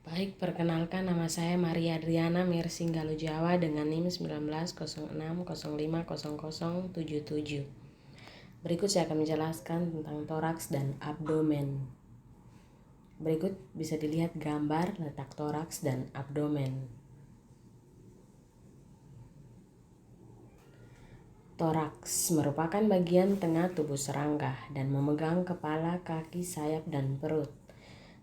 Baik, perkenalkan nama saya Maria Adriana Mersinggalu Jawa dengan NIM 1906050077. Berikut saya akan menjelaskan tentang toraks dan abdomen. Berikut bisa dilihat gambar letak toraks dan abdomen. Toraks merupakan bagian tengah tubuh serangga dan memegang kepala, kaki, sayap, dan perut.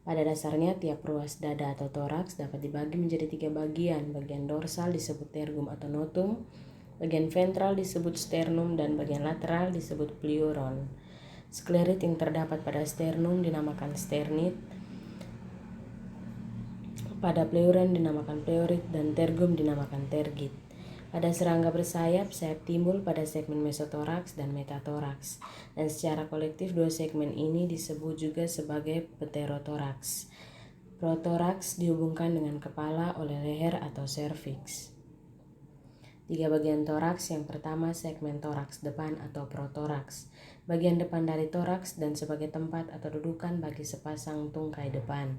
Pada dasarnya, tiap ruas dada atau toraks dapat dibagi menjadi 3 bagian. Bagian dorsal disebut tergum atau notum, bagian ventral disebut sternum, dan bagian lateral disebut pleuron. Sklerit yang terdapat pada sternum dinamakan sternit, pada pleuron dinamakan pleurit, dan tergum dinamakan tergit. Pada serangga bersayap, sayap timbul pada segmen mesotoraks dan metatoraks, dan secara kolektif dua segmen ini disebut juga sebagai pterotoraks. Protoraks dihubungkan dengan kepala oleh leher atau serviks. 3 bagian toraks. Yang pertama, segmen toraks depan atau protoraks, bagian depan dari toraks dan sebagai tempat atau dudukan bagi sepasang tungkai depan.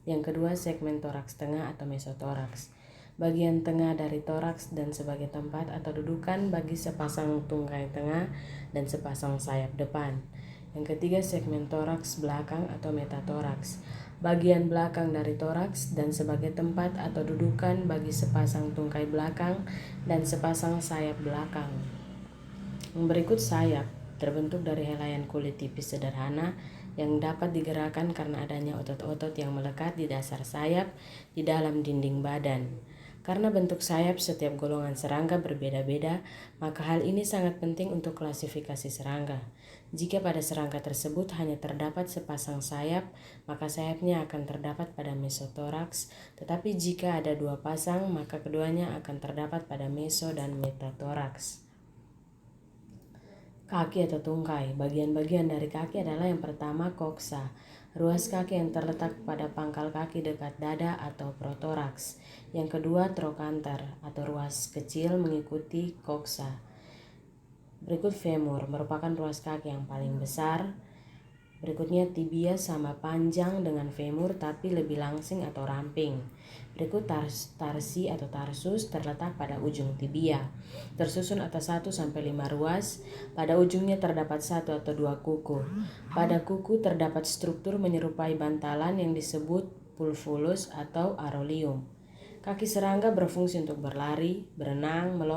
Yang kedua, segmen toraks tengah atau mesotoraks, bagian tengah dari toraks dan sebagai tempat atau dudukan bagi sepasang tungkai tengah dan sepasang sayap depan. Yang ketiga, segmen toraks belakang atau metatoraks, bagian belakang dari toraks dan sebagai tempat atau dudukan bagi sepasang tungkai belakang dan sepasang sayap belakang. Berikut sayap terbentuk dari helaian kulit tipis sederhana yang dapat digerakkan karena adanya otot-otot yang melekat di dasar sayap di dalam dinding badan. Karena bentuk sayap setiap golongan serangga berbeda-beda, maka hal ini sangat penting untuk klasifikasi serangga. Jika pada serangga tersebut hanya terdapat sepasang sayap, maka sayapnya akan terdapat pada mesotoraks, tetapi jika ada 2 pasang, maka keduanya akan terdapat pada meso dan metatoraks. Kaki atau tungkai. Bagian-bagian dari kaki adalah yang pertama koksa, ruas kaki yang terletak pada pangkal kaki dekat dada atau protoraks. Yang kedua, trochanter atau ruas kecil mengikuti koksa. Berikut femur, merupakan ruas kaki yang paling besar. Berikutnya tibia sama panjang dengan femur tapi lebih langsing atau ramping. Berikut tarsi atau tarsus terletak pada ujung tibia, tersusun atas 1-5 ruas. Pada ujungnya terdapat 1 atau 2 kuku. Pada kuku terdapat struktur menyerupai bantalan yang disebut pulvulus atau areolum. Kaki serangga berfungsi untuk berlari, berenang, melompat,